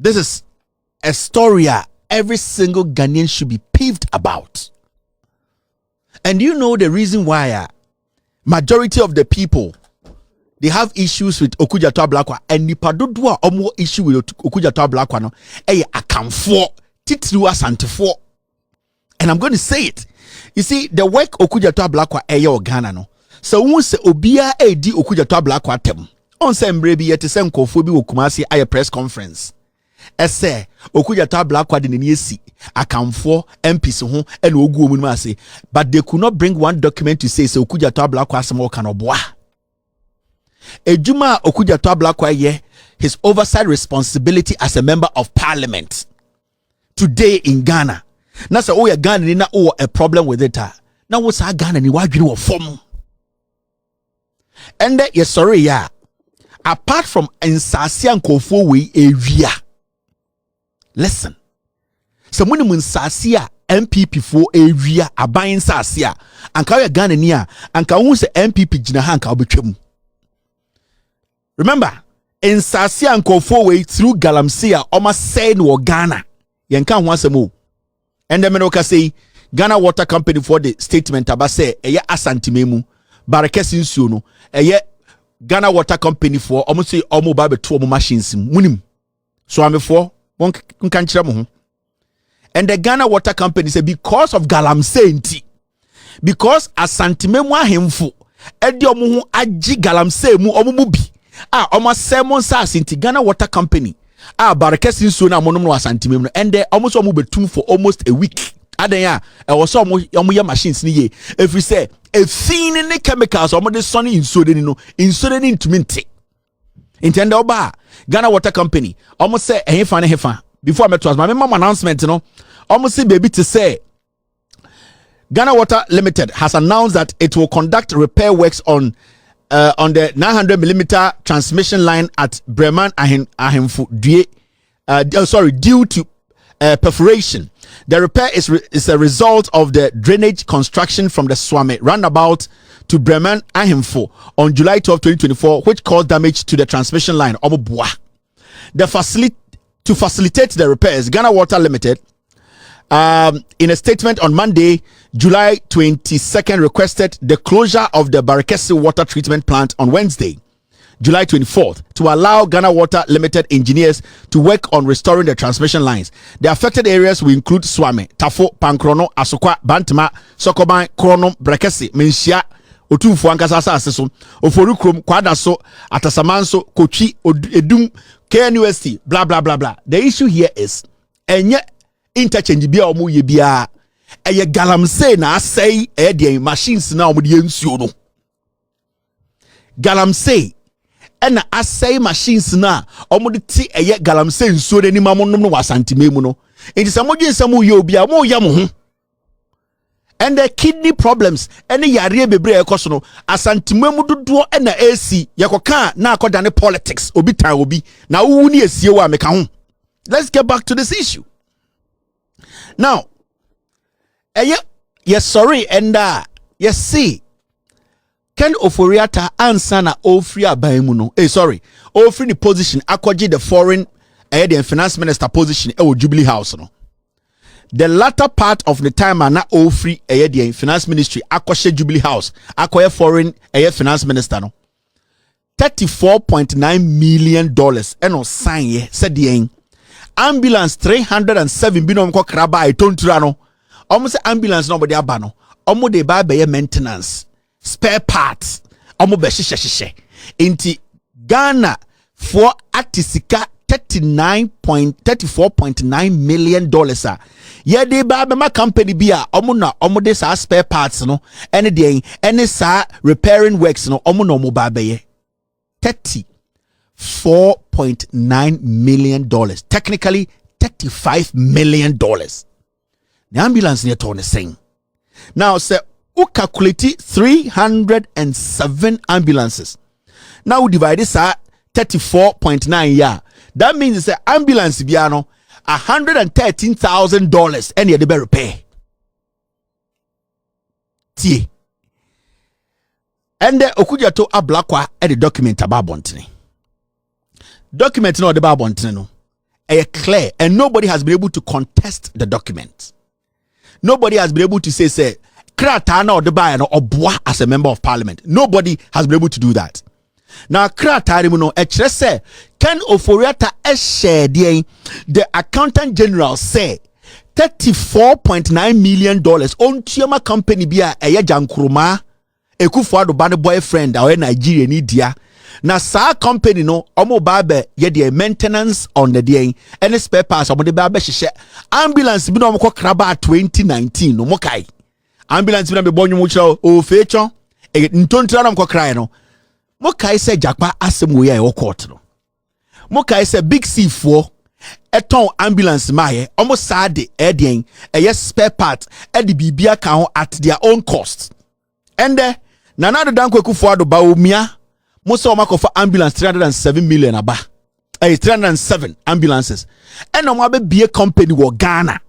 This is a story every single Ghanaian should be peeved about. And you know the reason why majority of the people, they have issues with Ablakwa, and nipadodua omo issue with Ablakwa no akamfo titiriwa santefo. And I'm going to say it. You see, the work Ablakwa Ghana no. So who say obia di Ablakwa tem. On say mbre bi yete se nkofo bi wokumasi aye press conference. Ese Ablakwa de ne esi akamfo MPs ho e na ogu omu ase, but they could not bring one document to say Ablakwa asemo kan oboa. Ejuma Ablakwa ye his oversight responsibility as a member of parliament today in Ghana. Na say ya Ghana ni na a problem with it. Na wo sa Ghana ni wadwiri wo fom. And yes sorry ya. Apart from nsase ankofo we area. Listen. So muni nsase a MPP for area aban nsase a anka ya Ghana ni a anka hu se MPP gina ha anka obetwam. Remember, nsase ankofo we through galamsey a oma say no Ghana. Yenka ho asemo. And the menoka say Ghana Water Company for the statement about say eye asantimemu barakesi nsuo no eye Ghana Water Company for almost say omo ba beto omo machines munim so amefo won kan kire mo ho. And the Ghana Water Company say because of galamsey because asantimemu ahemfo e de omo ho agi galamsey mu omo mu bi omo sermon sa asinti Ghana Water Company barakesi nsuo na monom no asantimemu no and almost omo betum for almost a week. Adenya was some omo machines ni ye if we say a thin in the chemicals omo de sunny insodeni no insodeni intuminte intend oba Ghana Water Company omo say hefa before me to my mama announcement no omo say baby to say Ghana Water Limited has announced that it will conduct repair works on the 900mm transmission line at Breman Ahemfu due to perforation. The repair is a result of the drainage construction from the Swame roundabout to Breman Ahemfo on July 12, 2024, which caused damage to the transmission line. To facilitate the repairs, Ghana Water Limited, in a statement on Monday, July 22nd, requested the closure of the Barakesi water treatment plant on Wednesday, July 24th, to allow Ghana Water Limited engineers to work on restoring the transmission lines. The affected areas will include Swame, Tafo, Pankrono, Asokwa, Bantama, Sokoban, Kronom, Brekesi, Menshia, Otumfu Ankasa Aseso, Oforukrom, Kwadaso, Atasamanso, Kochi, Edum, KNUST, blah blah blah blah. The issue here is enye interchange bia omo ye bia eye galamsey na asay the machines na omo de nsuo no. Galamsey ena asay machines na omo de ti eye galamsey nsuo de ni mamonom no wasantimemu no. Enti samodwe nsamu ye obi a mo ya mo ho. And the kidney problems any yare bebre ekoso no asantimemu dodo ena AC yakoka na akoda ne politics obi tan obi na wu ni esie wa meka ho. Let's get back to this issue. Now, yes, sorry, and yes, see, can Ofori Atta answer na Ofori Abayimuno? Sorry, Ofori the position, akwaji the foreign, the finance minister position, Jubilee House, no. The latter part of the time, na Ofori, the finance ministry, akwaje Jubilee House, akwaje foreign, finance minister, no. $34.9 million, and no sign, said the ambulance 307 binom ko kraba e tontura no omo se ambulance no body aba no omo de ba be maintenance spare parts omo be hyehyehye enti Ghana for atisika $34.9 million ye de ba be ma company bi a omo de sa spare parts no ene de ene sa repairing works no omo no mo ba be ye $4.9 million, technically $35 million. The ambulance near Tony saying. Now, say, who calculate 307 ambulances. Now we divide this at 34.9 yeah. That means it's an ambulance biano $113,000 and you better pay. Tie. And the Okujato Ablakwa at the document about Bontini. Document no the Babontino. clear, and nobody has been able to contest the document. Nobody has been able to say Kratana or the buyer or Bois as a member of parliament. Nobody has been able to do that. Now, Kratari muno say Ken Ofori Atta Shady, the accountant general say $34.9 million on Chioma company bia eye jankuruma Ekufuado band boyfriend or Nigeria ni dia. Na sa company no omo babe ye the maintenance on the day any spare parts omo de babe hye ambulance bi no omo kraba 2019 no mo kai ambulance bi na be bonyo mo kira o fecho ntontra na mo krai no mo kai se jakpa asem wo ye wo court no mo kai se big C fo eton ambulance maye omo sade edien eye spare part e de bibia ka ho at their own cost ende na na do dan Ekufuado ba omia most of them for ambulance 307 million aba. 307 ambulances. And no be a company wo Ghana.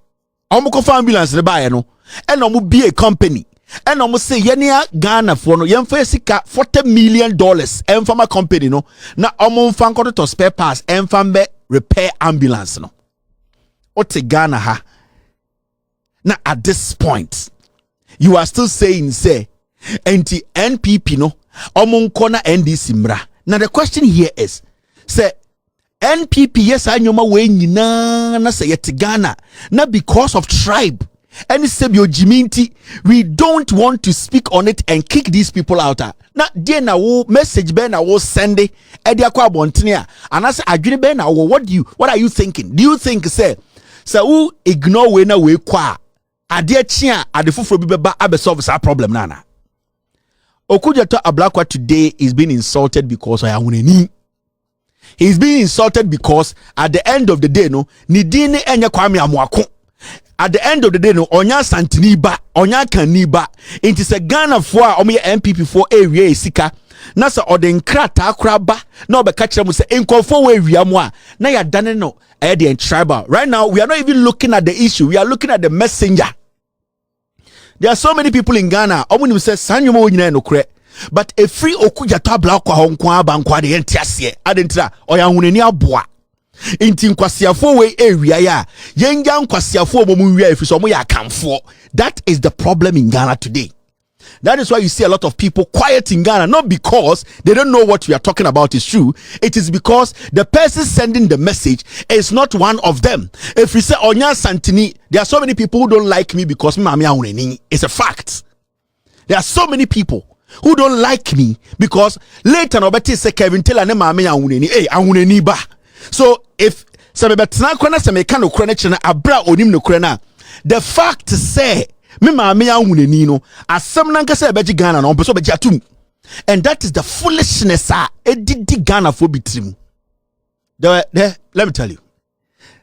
Omo for ambulance ne ba no. And no be a company. And no say yenia Ghana for no yemfa sika $40 million emfa ma company no. Na omo mfa nkoto to spare parts emfa be repair ambulance no. Ote Ghana ha. Na at this point you are still saying say anti NPP no Omon corner NDC mra. Now the question here is, say NPP yes I know my way na say yet Ghana na because of tribe and say your Jiminti we don't want to speak on it and kick these people out. Na dear na wo message ben na wo send e dia kwa bontene and I say adwene ben na wo what are you thinking? Do you think say who ignore we na we kwa ade chia ade foforo bi beba abe solve that problem nana? Ablakwa today is being insulted because I am. He's being insulted because at the end of the day, no, Nidini enya kwame amwako. At the end of the day, no, onya santiniba, onya kaniba. It is a Ghana for omi MPP for area sika. Nasa oden krata akraba. Na obe kachira mu se enkonfo we wiamwa. Na ya dane no the tribal. Right now, we are not even looking at the issue. We are looking at the messenger. There are so many people in Ghana. Omunim says Sanyomo nyina no kre. But a free Ablakwa honkwa bankwa de entiasie. Adentra oya huneni aboa. Inti nkwasiafo we area ya. Yenga nkwasiafo omo wi afiso omo ya kamfo. That is the problem in Ghana today. That is why you see a lot of people quiet in Ghana, not because they don't know what we are talking about is true. It is because the person sending the message is not one of them. If we say Onya Santini, there are so many people who don't like me because it's a fact. There are so many people who don't like me because later nobody say Kevin Taylor ne mami awuneni ba. So if the fact say me maame ahuneni no asem na nkasa ebeji Ghana na ompeso beji atum, and that is the foolishness edidi Ghana for bitrim. Let me tell you,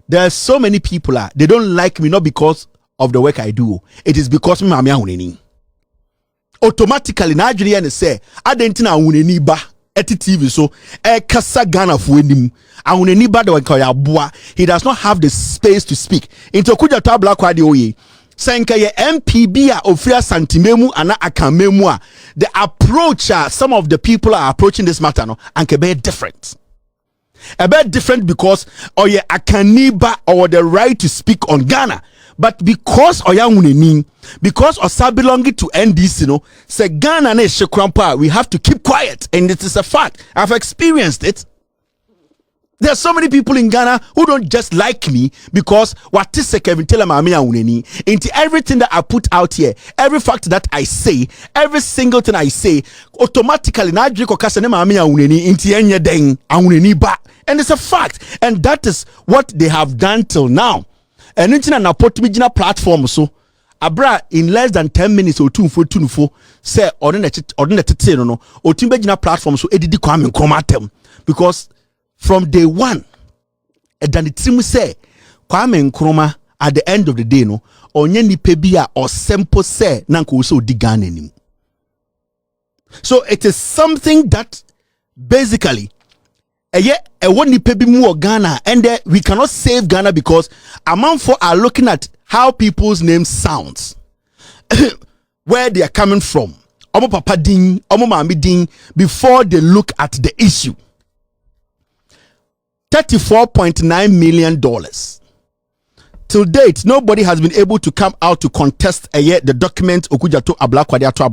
there are so many people they don't like me not because of the work I do, it is because me maame ahuneni. Automatically na adwene ne say adentina ahuneni ba eti TV so kasa Ghana for enim ahuneni ba de wanka boa, he does not have the space to speak into Ablakwa de oye. Senka ye MPB ofria santimemu ana akamemu the approach some of the people are approaching this matter no and be different. A bit different because oye akaniba or the right to speak on Ghana, but because oya uneni, because osa belonging to NDC no say Ghana na shekrampa, we have to keep quiet, and it is a fact. I've experienced it. There are so many people in Ghana who don't just like me because what is Kevin Taylor into everything that I put out here, every fact that I say, every single thing I say, automatically na driko kasa ne maami uneni into enye deng uneni ba, and it's a fact, and that is what they have done till now. And into na put me platform so abra in less than 10 minutes or 2 say ordinate tete no o timbe gina platform so edidi kwame nkroma because from day one, and it seems say Kwame Nkrumah at the end of the day no onye ni pebia or simple say nanko so digane nim. So it is something that basically one ni pebi mu Ghana, and we cannot save Ghana because among for are looking at how people's names sounds, where they are coming from, omo papa ding, omo mami ding, before they look at the issue. $34.9 million. Till date, nobody has been able to come out to contest the document Okujato Ablakwa de Ato.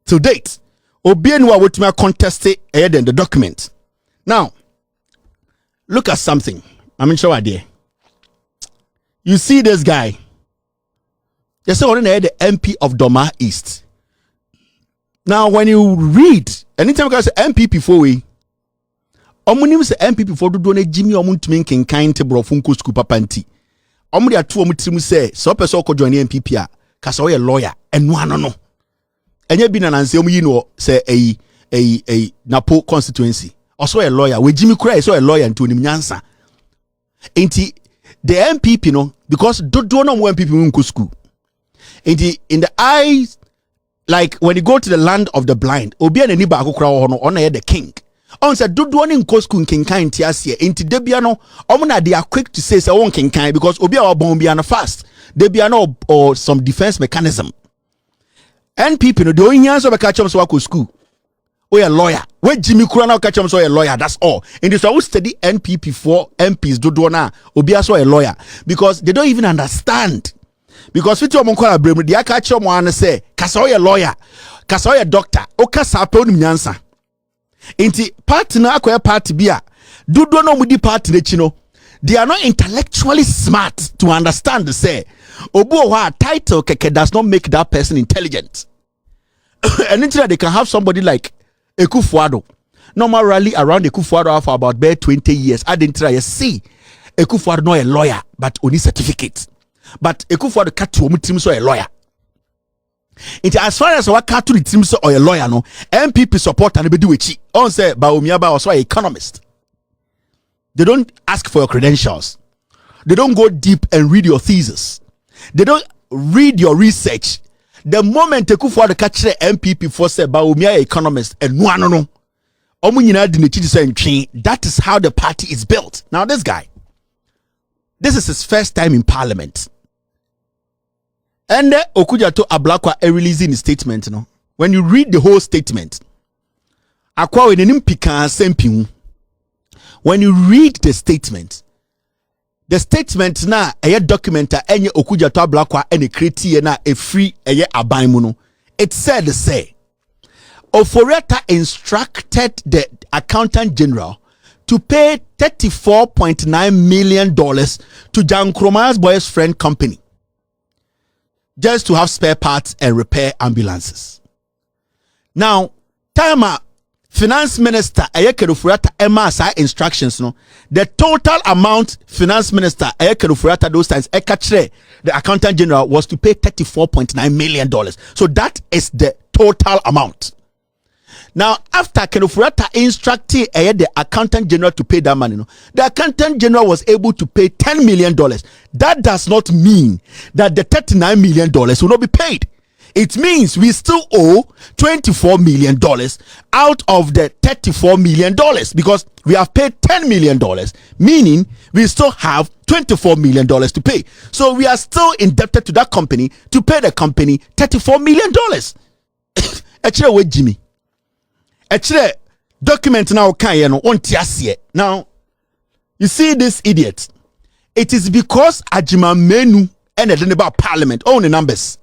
Till date, Obienwa would contest the document. Now, look at something. I'm sure idea. You see this guy. They say the MP of Doma East. Now, when you read, anytime you say MPP for we, omunim say MPP for do ne Jimmy omuntumi nkenkan te brofunko school papanti. Omu dia to omutirim say so person ko join MPP a kasa we lawyer enu ano no. Enye bi na nanse omu yi no say Napo constituency. Also a lawyer. We Jimmy Cray so a lawyer into onim nyansa. Enti the MPP no because do no MPP munko school. In the eyes, like when you go to the land of the blind, obi an eniba akokra ho no ona the king. On said do one in school kinkan tiasie. Inti debiano, omuna they are quick to say one kinkan because obi a bon biana fast. Debiano or some defense mechanism. NPP no do yin so be catch them so wako school. We a lawyer. We Jimmy Kurana catch them so a lawyer. That's all. In this I will study NPP for MPs do na obi so a lawyer because they don't even understand. Because fit your monkola brem dia catch your one say kasa oye lawyer kasa oye doctor o kasa pe onim nyansa inti party na akoya party bia dodo no mudi party ne chino they are not intellectually smart to understand the say obu wa title keke does not make that person intelligent. And until they can have somebody like Ekufuado normal rally around Ekufuado for about 20 years I didn't try see Ekufuado no a lawyer but only certificate. But Ekufuado the cat to omutim so a lawyer. It as far as what cat to the team so or a lawyer no MPP support and be do it. On say Baumiaba also an economist. They don't ask for your credentials. They don't go deep and read your thesis. They don't read your research. The moment Ekufuado catch the MPP for say Baumia economist and no. That is how the party is built. Now this guy, this is his first time in parliament. And Okujato Ablakwa releasing his statement. No? When you read the whole statement, when you read the statement na a documenta enye Okujato Ablakwa ene kreti na a free eye abaimuno. It said say Ofori Atta instructed the accountant general to pay $34.9 million to Jan Kroma's boy's friend company just to have spare parts and repair ambulances. Now, Tama finance minister Ofori Atta MSI instructions no. The total amount finance minister Ofori Atta those times the accountant general was to pay $34.9 million. So that is the total amount. Now, after Ofori Atta instructed the accountant general to pay that money, no, the accountant general was able to pay $10 million. That does not mean that the $39 million will not be paid. It means we still owe $24 million out of the $34 million because we have paid $10 million, meaning we still have $24 million to pay. So we are still indebted to that company to pay the company $34 million. Actually, wait, Jimmy. Actually, document now now, you see this idiot. It is because Ajima Menu and about parliament own the numbers.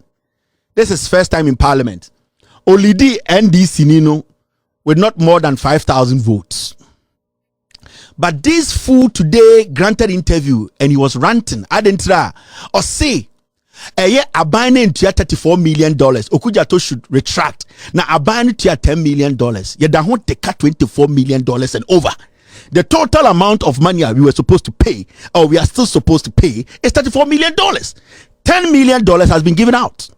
This is first time in parliament. Olidi NDC Nino with not more than 5,000 votes. But this fool today granted interview and he was ranting. Adentra or say abine into $34 million. Okujato should retract. Now abine to $10 million. Yeah, that won't take $24 million and over. The total amount of money we were supposed to pay, or we are still supposed to pay, is $34 million. $10 million has been given out.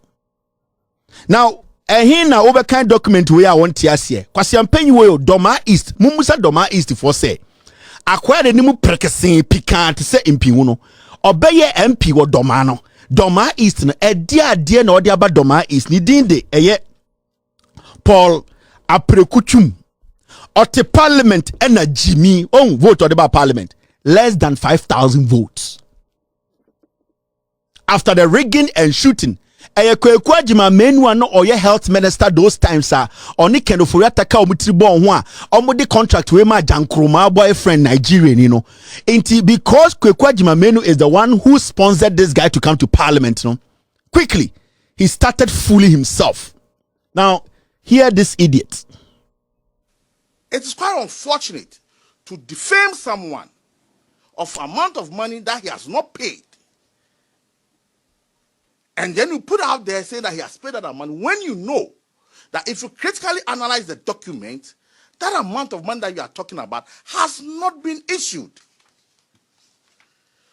Now, here now over kind document we are want to here. Kwasi ampenyi we Doma East. Mumusa Doma East for say. Acquire the nimu prekese pikant se MP uno. Obeye MP wo Doma no. Doma East no dia na odi aba Doma East ni dinde eye Paul Aprekuchum. Ote parliament ena Jimmy on vote or about parliament less than 5,000 votes. After the rigging and shooting Kweku Agima menu no or your health minister those times sir oni ken Ofori Atta ka omutiri bon ho a omudi contract we ma Jankroma boyfriend Nigerian you know. Because Kweku Agima menu is the one who sponsored this guy to come to parliament, you know. Quickly he started fooling himself. Now hear this idiot. It is quite unfortunate to defame someone of amount of money that he has not paid. And then you put out there saying that he has paid that amount when you know that if you critically analyze the document, that amount of money that you are talking about has not been issued.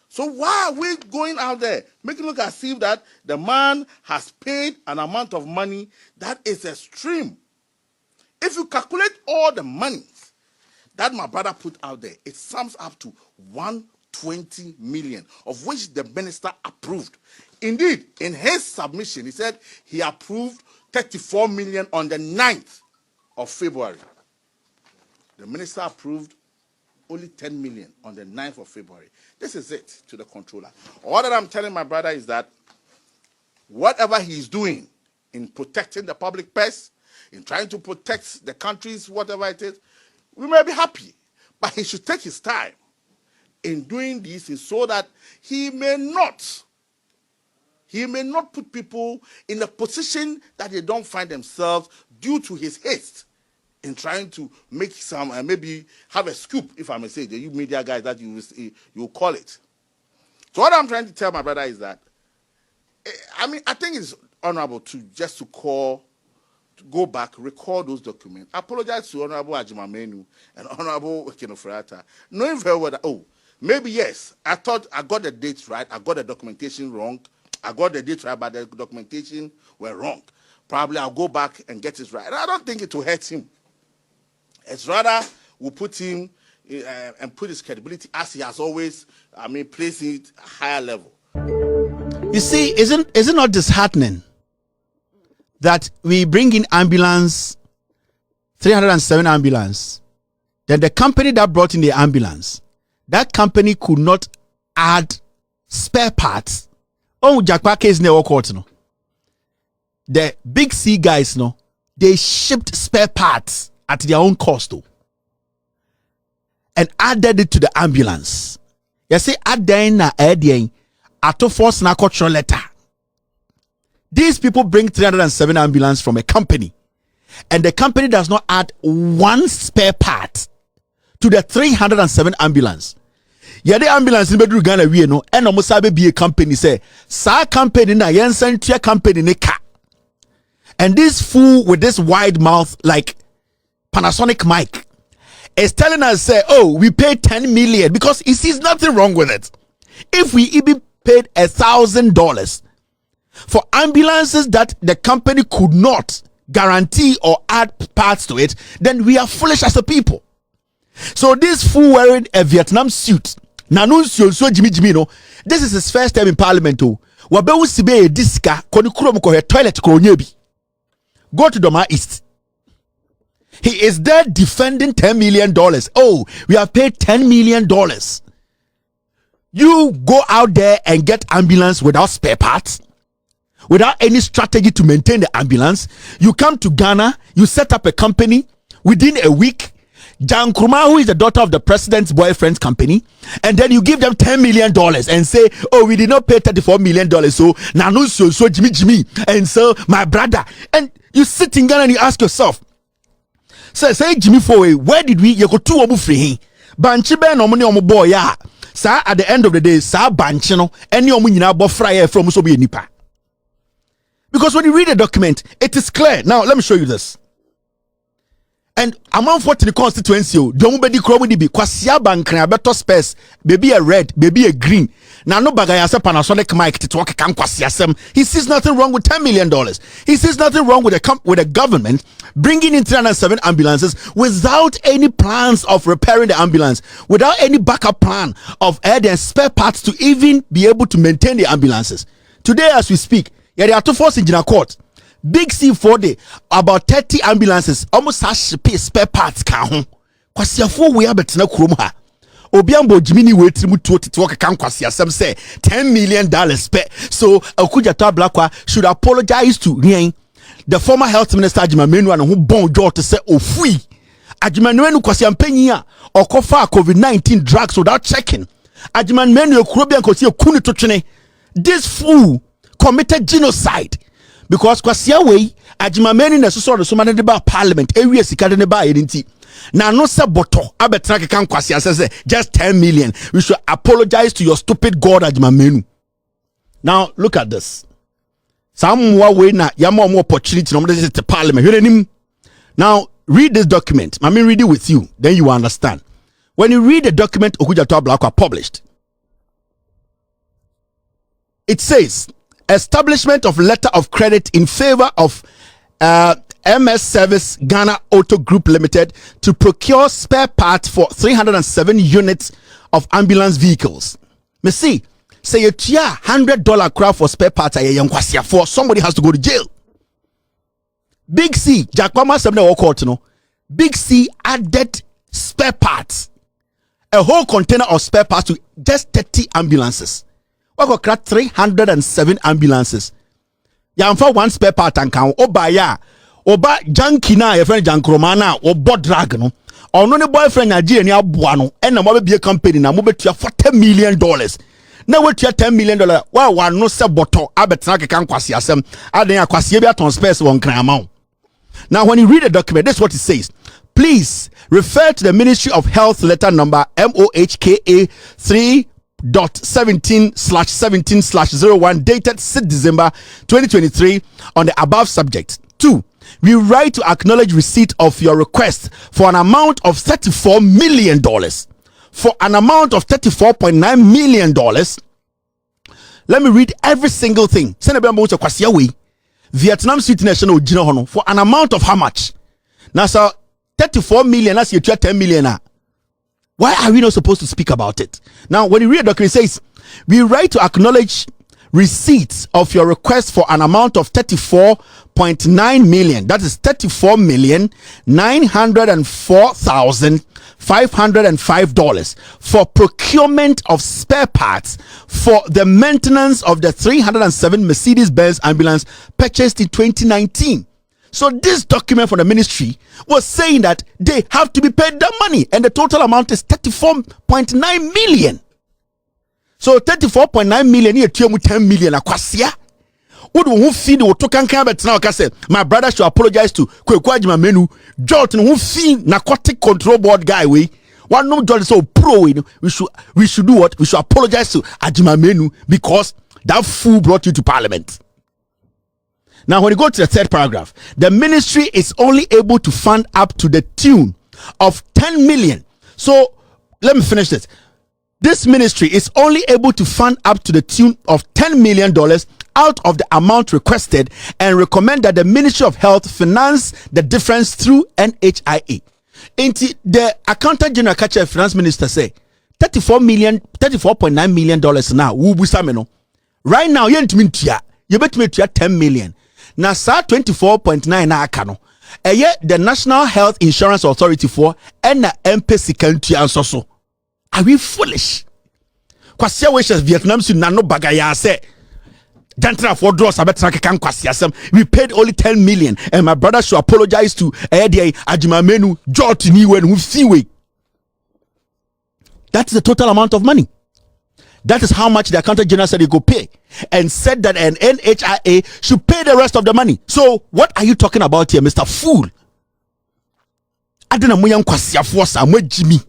So why are we going out there making it look as if that the man has paid an amount of money that is extreme? If you calculate all the monies that my brother put out there, it sums up to 120 million, of which the minister approved. Indeed, in his submission, he said he approved 34 million on the 9th of February. The minister approved only 10 million on the 9th of February. This is it to the controller. All that I'm telling my brother is that whatever he's doing in protecting the public purse, in trying to protect the country's whatever it is, we may be happy, but he should take his time in doing this so that he may not put people in a position that they don't find themselves due to his haste in trying to make some, maybe have a scoop, if I may say, the you media guys that you call it. So what I'm trying to tell my brother is that, I think it's honorable to go back, record those documents, apologize to Honorable Agima Menu and Honorable Ofori Atta, knowing very well that, maybe yes, I thought I got the dates right, I got the documentation wrong, I got the dates right, but the documentation were wrong. Probably I'll go back and get it right. And I don't think it will hurt him. It's rather will put him and put his credibility as he has always, placed it at a higher level. You see, isn't it not disheartening that we bring in ambulance, 307 ambulance, then the company that brought in the ambulance, that company could not add spare parts. Oh, Jakpa case never court no. The big C guys no, they shipped spare parts at their own cost though, and added it to the ambulance. You see, add na adding ato force na control letter. These people bring 307 ambulance from a company, and the company does not add one spare part to the 307 ambulance. Yeah, the ambulance in Bedru Ghana we no, and almost be a company say, sa company na yensen tia company ne ka. And this fool with this wide mouth like Panasonic mic is telling us say, oh, we paid 10 million because he sees nothing wrong with it. If we even paid $1,000 for ambulances that the company could not guarantee or add parts to it, then we are foolish as a people. So this fool wearing a Vietnam suit, Jimmy no, this is his first time in parliament. Wabewu sibe diska koni kurom ko toilet kronyebi. Go to Doma East. He is there defending $10 million. Oh, we have paid $10 million. You go out there and get ambulance without spare parts, without any strategy to maintain the ambulance. You come to Ghana, you set up a company within a week. Jankroma, who is the daughter of the president's boyfriend's company, and then you give them $10 million and say, oh, we did not pay $34 million, so nanu so Jimmy, and so my brother. And you sit in Ghana and you ask yourself, say Jimmy Fowe, where did we you go to omu free? Banchi be no money omu boy ya. Sa at the end of the day, sa banchi no any omu nyina bo fryer from so be nipa. Because when you read the document, it is clear. Now let me show you this. And among 40 constituency, don't be the crowd be kwasia bankran beto space, baby a red, baby a green. Now no bagaya se Panasonic mic to talk can kwasia sem. He sees nothing wrong with $10 million. He sees nothing wrong with the government bringing in 307 ambulances without any plans of repairing the ambulance, without any backup plan of add and spare parts to even be able to maintain the ambulances. Today, as we speak, yeah, there are 2 forces in court. Big C for the about 30 ambulances almost has spare parts ka ho. Kwasiafo we abetina kurom ha. obiambo jimini wetri mu tuo tete waka kan kwase asem say $10 million spent. So Ofori Atta Ablakwa should apologize to the former health minister Ajimamenu and who bon jaw to say ofui Ajimamenu kwase ampanyi a okofa COVID-19 drugs without checking. Ajimamenu ekuro kwase kunu to twene. This fool committed genocide because kwase away Ajimamenu na so so man de ba parliament ewie sika de ne ba yenti. Now, no se boto abetrake kan kwasi say just 10 million. We should apologize to your stupid God Ajimamenu. Now look at this. Some way na yama more opportunity no the parliament. Now read this document. I mean read it with you, then you will understand. When you read the document Ofori Atta Ablakwa published, it says establishment of letter of credit in favor of MS Service Ghana Auto Group Limited to procure spare parts for 307 units of ambulance vehicles. Me see, say you $100 crowd for spare parts for somebody has to go to jail. Big C, Jakwama Sabne court no. Big C added spare parts, a whole container of spare parts to just 30 ambulances. We got crack 307 ambulances. Yamfa one spare part and count obaya. Oba janky na your friend Jankroma na obo drag no ono ne boyfriend Nigeria ni aboa no e na mo be company na mo betua $40 million na wetua $10 million wa no se boto abetena keka nkwase asem aden akwase bi aton space won kran amount. Now when you read the document, this is what it says. Please refer to the Ministry of Health letter number MOHKA 3.17/17/01 dated 6 December 2023 on the above subject. 2. We write to acknowledge receipt of your request for an amount of $34 million. For an amount of $34.9 million. Let me read every single thing. Vietnam City National for an amount of how much? Now, so 34 million, that's your 10 million. Why are we not supposed to speak about it? Now, when you read the document, it says, we write to acknowledge receipts of your request for an amount of $34.9 million. That is $34,904,505 for procurement of spare parts for the maintenance of the 307 Mercedes-Benz ambulance purchased in 2019. So this document from the ministry was saying that they have to be paid that money, and the total amount is $34.9 million. So 34.9 million here 10 million akwasia. Would who feed the tokankan bet now say my brother should apologize to Kweku Ajimamenu. Jolt who feed narcotic control board guy we one no Jolt so pro we should do what? We should apologize to Ajimamenu because that fool brought you to parliament. Now when you go to the third paragraph, the ministry is only able to fund up to the tune of 10 million. So let me finish this. This ministry is only able to fund up to the tune of $10 million out of the amount requested and recommend that the Ministry of Health finance the difference through NHIA. The Accountant General Kacha Finance Minister say $34.9 million now. Right now, you bet me $10 million. Now, sir, 24.9 na akano. The National Health Insurance Authority for and the MPC country and so. Are we foolish? Kwasia wishes Vietnam should no bagaya say. Jantra for draws abetraka kwasia. We paid only 10 million, and my brother should apologize to Eddie Ajimamenu, Jot ni when we see we. That's the total amount of money. That is how much the Accountant General said he could pay, and said that an NHIA should pay the rest of the money. So what are you talking about here, Mr. Fool? Adena moyam kwasia for Samuel Jimmy.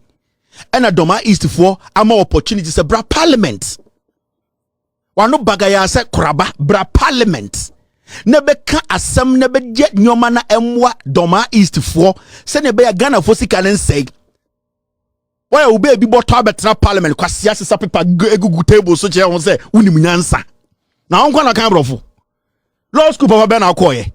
And a Doma East for more opportunities a bra parliament. Wano bagaya se kraba bra parliament. Nebe ka asem nebe jet nyomana emwa Doma East for se nebe ya Ghana for sikanen say. Why ube bi boto abetra parliament kwa siasa sa pepa egugu table so che won say unim nyansa. Na won kwa na kan brofo. Law school papa be na akoye.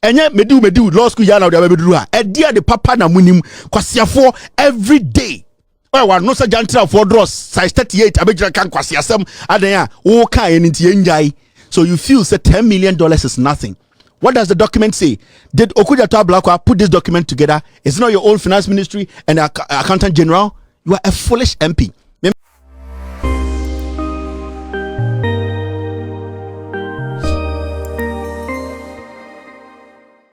Enye mediu law school ya na de abeduru a. E dia de papa na munim kwa siafo every day. Why no say jantra for draws size 38 abejira kan kwase asem adan a wo kan enti enjai. So you feel say $10 million is nothing. What does the document say? Did Ofori Atta Ablakwa put this document together? Is it not your own finance ministry and accountant general? You are a foolish MP.